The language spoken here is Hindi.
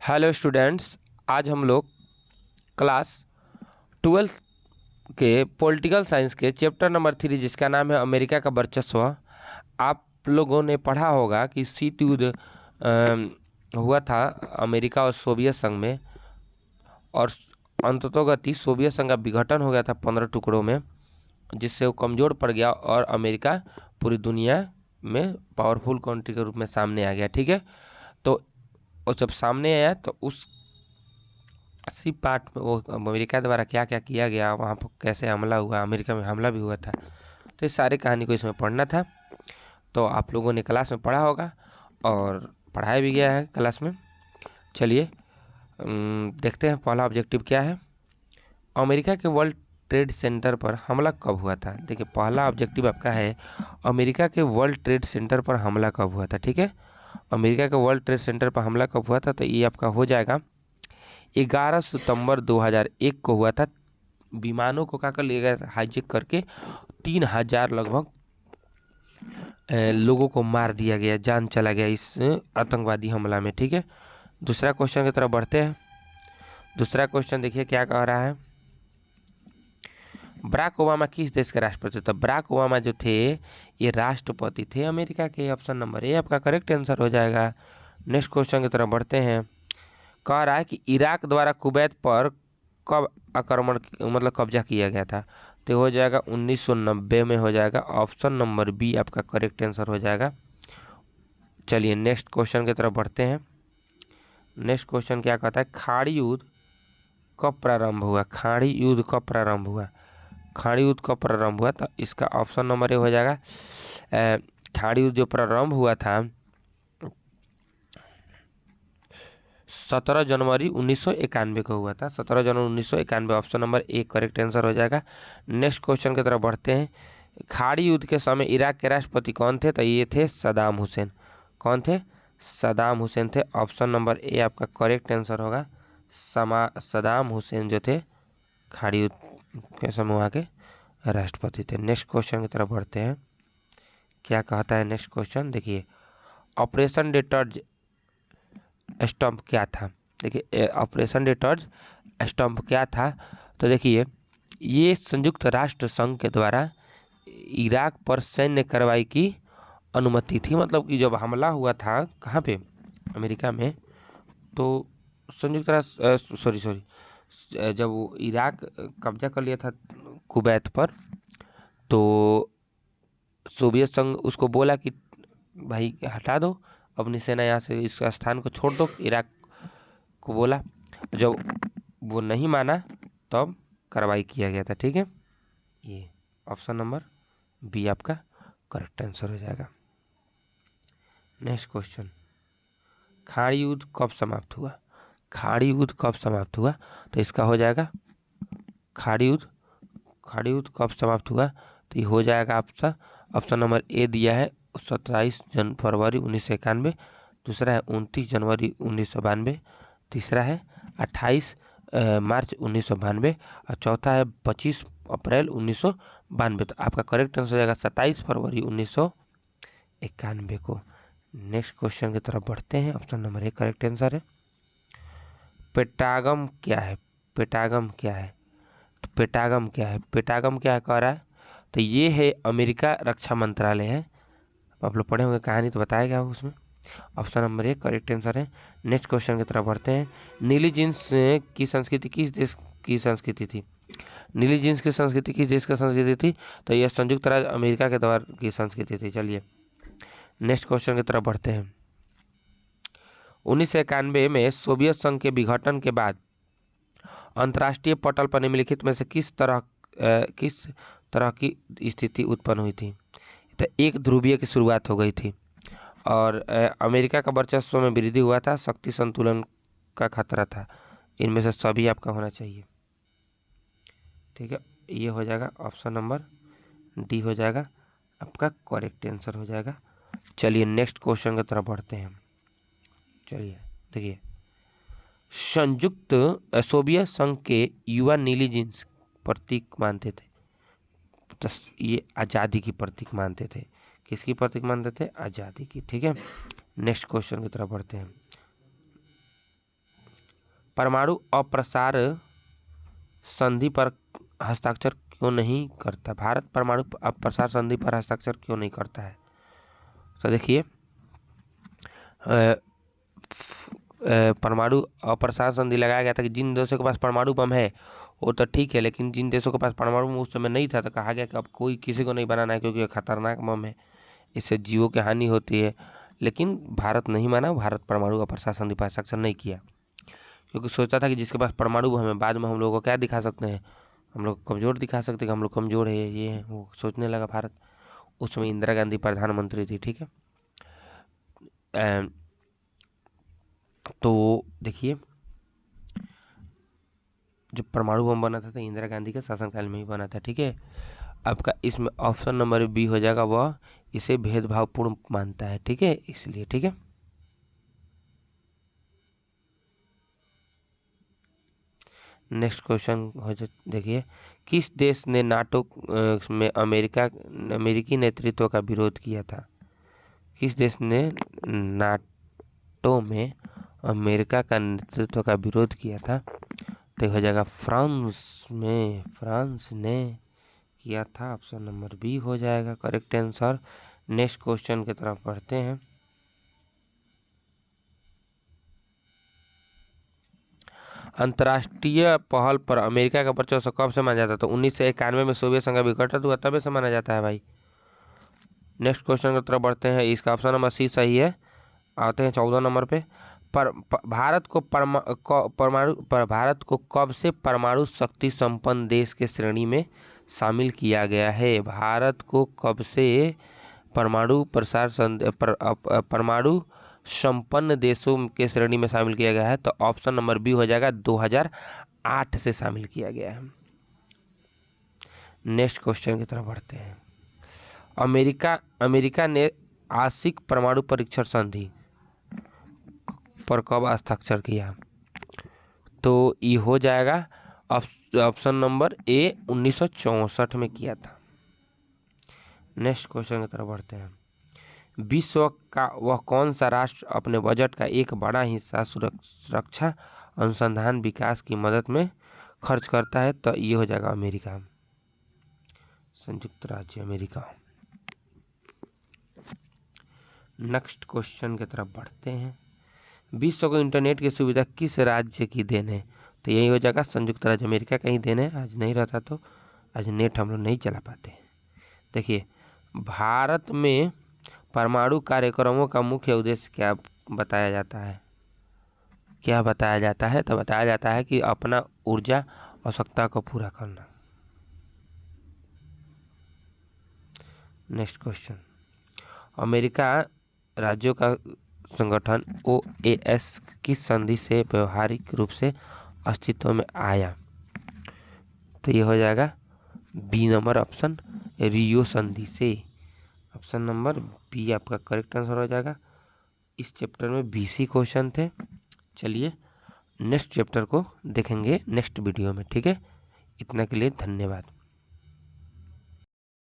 हेलो स्टूडेंट्स, आज हम लोग क्लास 12th के पॉलिटिकल साइंस के चैप्टर नंबर 3 जिसका नाम है अमेरिका का वर्चस्व। आप लोगों ने पढ़ा होगा कि शीत युद्ध हुआ था अमेरिका और सोवियत संघ में, और अंततोगति सोवियत संघ का विघटन हो गया था 15 टुकड़ों में, जिससे वो कमज़ोर पड़ गया और अमेरिका पूरी दुनिया में पावरफुल कंट्री के रूप में सामने आ गया। ठीक है, तो वो जब सामने आया तो उसी पार्ट में वो अमेरिका द्वारा क्या क्या किया गया, वहाँ पर कैसे हमला हुआ, अमेरिका में हमला भी हुआ था, तो इस सारी कहानी को इसमें पढ़ना था। तो आप लोगों ने क्लास में पढ़ा होगा और पढ़ाया भी गया है क्लास में। चलिए देखते हैं पहला ऑब्जेक्टिव क्या है। अमेरिका के वर्ल्ड ट्रेड सेंटर पर हमला कब हुआ था। देखिए, पहला ऑब्जेक्टिव आपका है अमेरिका के वर्ल्ड ट्रेड सेंटर पर हमला कब हुआ था। ठीक है, अमेरिका के वर्ल्ड ट्रेड सेंटर पर हमला कब हुआ था, तो ये आपका हो जाएगा 11 सितंबर 2001 को हुआ था। विमानों को क्या कर लिया गया, हाईजेक करके 3000 लगभग लोगों को मार दिया गया, जान चला गया इस आतंकवादी हमला में। ठीक है, दूसरा क्वेश्चन की तरफ बढ़ते हैं। दूसरा क्वेश्चन देखिए क्या कह रहा है। बराक ओबामा किस देश के राष्ट्रपति थे। तो बराक ओबामा जो थे ये राष्ट्रपति थे अमेरिका के। ऑप्शन नंबर ए आपका करेक्ट आंसर हो जाएगा। नेक्स्ट क्वेश्चन की तरफ बढ़ते हैं। कह रहा है कि इराक द्वारा कुवैत पर कब आक्रमण मतलब कब्जा किया गया था। तो हो जाएगा 1990 में हो जाएगा। ऑप्शन नंबर बी आपका करेक्ट आंसर हो जाएगा। चलिए नेक्स्ट क्वेश्चन की तरफ बढ़ते हैं। नेक्स्ट क्वेश्चन क्या कहता है, खाड़ी युद्ध कब प्रारंभ हुआ। खाड़ी युद्ध कब प्रारंभ हुआ। खाड़ी युद्ध कब प्रारंभ हुआ, तो इसका ऑप्शन नंबर ए हो जाएगा। खाड़ी युद्ध जो प्रारंभ हुआ था 17 जनवरी 1991 को हुआ था। 17 जनवरी 1991, option number A correct answer हो जाएगा। नेक्स्ट क्वेश्चन की तरफ बढ़ते हैं। खाड़ी युद्ध के समय इराक के राष्ट्रपति कौन थे, तो ये थे सदाम हुसैन। कौन थे, सदाम हुसैन थे। ऑप्शन नंबर ए आपका करेक्ट आंसर होगा। सदाम हुसैन जो थे खाड़ी युद्ध के समय वहाँ के राष्ट्रपति थे। नेक्स्ट क्वेश्चन की तरफ बढ़ते हैं। क्या कहता है नेक्स्ट क्वेश्चन, देखिए ऑपरेशन डेटर्ज स्टंप क्या था। देखिए ऑपरेशन डेटर्ज स्टंप क्या था, तो देखिए ये संयुक्त राष्ट्र संघ के द्वारा इराक पर सैन्य कार्रवाई की अनुमति थी। मतलब कि जब हमला हुआ था कहाँ पे, अमेरिका में, तो संयुक्त राष्ट्र सॉरी जब वो इराक कब्जा कर लिया था कुवैत पर, तो सोवियत संघ उसको बोला कि भाई हटा दो अपनी सेना यहाँ से, इस स्थान को छोड़ दो, इराक को बोला। जब वो नहीं माना तब कार्रवाई किया गया था। ठीक है, ये ऑप्शन नंबर बी आपका करेक्ट आंसर हो जाएगा। नेक्स्ट क्वेश्चन, खाड़ी युद्ध कब समाप्त हुआ। खाड़ी युद्ध कब समाप्त हुआ, तो इसका हो जाएगा खाड़ी युद्ध कब समाप्त हुआ, तो ये हो जाएगा आपका ऑप्शन नंबर ए दिया है 27 फरवरी 1991। दूसरा है 29 जनवरी 1992। तीसरा है 28 मार्च 1992। और चौथा है 25 अप्रैल 1992। तो आपका करेक्ट आंसर हो जाएगा 27 फरवरी 1991 को। नेक्स्ट क्वेश्चन की तरफ बढ़ते हैं। Option number A correct answer है। पेटागम क्या है। पेटागम क्या है, तो पेटागम क्या है, पेटागम क्या कह रहा है, तो ये है अमेरिका रक्षा मंत्रालय है। आप लोग पढ़े होंगे कहानी, तो बताया गया उसमें। Option number A correct answer है। नेक्स्ट क्वेश्चन की तरफ बढ़ते हैं। नीली जींस की संस्कृति किस देश की संस्कृति थी। नीली जींस की संस्कृति किस देश की संस्कृति थी, तो यह संयुक्त राज्य अमेरिका के द्वारा की संस्कृति थी। चलिए नेक्स्ट क्वेश्चन की तरफ बढ़ते हैं। 1991 में सोवियत संघ के विघटन के बाद अंतर्राष्ट्रीय पटल पर निम्नलिखित में से किस तरह की स्थिति उत्पन्न हुई थी। तो एक ध्रुवीय की शुरुआत हो गई थी और अमेरिका का वर्चस्व में वृद्धि हुआ था, शक्ति संतुलन का खतरा था। इनमें से सभी आपका होना चाहिए। ठीक है, ये हो जाएगा ऑप्शन नंबर डी हो जाएगा आपका करेक्ट आंसर हो जाएगा। चलिए नेक्स्ट क्वेश्चन की तरफ बढ़ते हैं। चलिए देखिए, संयुक्त सोवियत संघ के युवा नीली जींस प्रतीक मानते थे। तो ये आज़ादी की प्रतीक मानते थे। किसकी प्रतीक मानते थे, आज़ादी की। ठीक है, नेक्स्ट क्वेश्चन की तरफ बढ़ते हैं। परमाणु अप्रसार संधि पर हस्ताक्षर क्यों नहीं करता? भारत परमाणु अप्रसार संधि पर हस्ताक्षर क्यों नहीं करता है? तो देखिए, परमाणु अप्रसार संधि लगाया गया था कि जिन देशों के पास परमाणु बम है वो तो ठीक है, लेकिन जिन देशों के पास परमाणु बम उस समय नहीं था तो कहा गया कि अब कोई किसी को नहीं बनाना है क्योंकि ये खतरनाक बम है, इससे जीवों की हानि होती है। लेकिन भारत नहीं माना, भारत परमाणु अप्रसार संधि पर हस्ताक्षर नहीं किया क्योंकि सोचता था कि जिसके पास परमाणु बम है बाद में हम लोगों को क्या दिखा सकते हैं, हम लोग कमज़ोर दिखा सकते हैं कि हम लोग कमज़ोर है, ये है वो सोचने लगा भारत। उस समय इंदिरा गांधी प्रधानमंत्री थी, ठीक है। तो देखिए, जो परमाणु बम बना था तो इंदिरा गांधी के शासनकाल में ही बना था, ठीक है। आपका इसमें ऑप्शन नंबर बी हो जाएगा, वह इसे भेदभावपूर्ण मानता है, ठीक है, इसलिए, ठीक है। नेक्स्ट क्वेश्चन हो देखिए, किस देश ने नाटो में अमेरिकी नेतृत्व का विरोध किया था? किस देश ने नाटो में अमेरिका का नेतृत्व का विरोध किया था? तो हो जाएगा फ्रांस ने किया था। ऑप्शन नंबर बी हो जाएगा करेक्ट आंसर। नेक्स्ट क्वेश्चन की तरफ बढ़ते हैं। अंतर्राष्ट्रीय पहल पर अमेरिका का वर्चस्व कब से माना जाता है? तो 1991 में सोवियत संघ विघटित हुआ, तभी से माना जाता है भाई। नेक्स्ट क्वेश्चन की तरफ बढ़ते हैं। इसका ऑप्शन नंबर सी सही है। आते हैं 14 नंबर पे। भारत को कब से परमाणु शक्ति संपन्न देश के श्रेणी में शामिल किया गया है? भारत को कब से परमाणु संपन्न देशों के श्रेणी में शामिल किया गया है? तो ऑप्शन नंबर बी हो जाएगा 2008 से शामिल किया गया है। नेक्स्ट क्वेश्चन की तरफ बढ़ते हैं। अमेरिका ने आंशिक परमाणु परीक्षण संधि पर कब हस्ताक्षर किया? तो ये हो जाएगा ऑप्शन नंबर ए 1964 में किया था। नेक्स्ट क्वेश्चन की तरफ बढ़ते हैं। विश्व का वह कौन सा राष्ट्र अपने बजट का एक बड़ा हिस्सा सुरक्षा अनुसंधान विकास की मदद में खर्च करता है? तो ये हो जाएगा अमेरिका, संयुक्त राज्य अमेरिका। नेक्स्ट क्वेश्चन की तरफ बढ़ते हैं। विश्व को इंटरनेट की सुविधा किस राज्य की देन है? तो यही हो जाएगा संयुक्त राज्य अमेरिका का ही देन है। आज नहीं रहता तो आज नेट हम लोग नहीं चला पाते। देखिए, भारत में परमाणु कार्यक्रमों का मुख्य उद्देश्य क्या बताया जाता है? क्या बताया जाता है? तो बताया जाता है कि अपना ऊर्जा आवश्यकता को पूरा करना। Next question. अमेरिका राज्यों का संगठन OAS किस संधि से व्यवहारिक रूप से अस्तित्व में आया? तो ये हो जाएगा बी नंबर ऑप्शन, रियो संधि से। ऑप्शन नंबर बी आपका करेक्ट आंसर हो जाएगा। इस चैप्टर में 20 क्वेश्चन थे। चलिए नेक्स्ट चैप्टर को देखेंगे नेक्स्ट वीडियो में, ठीक है। इतना के लिए धन्यवाद।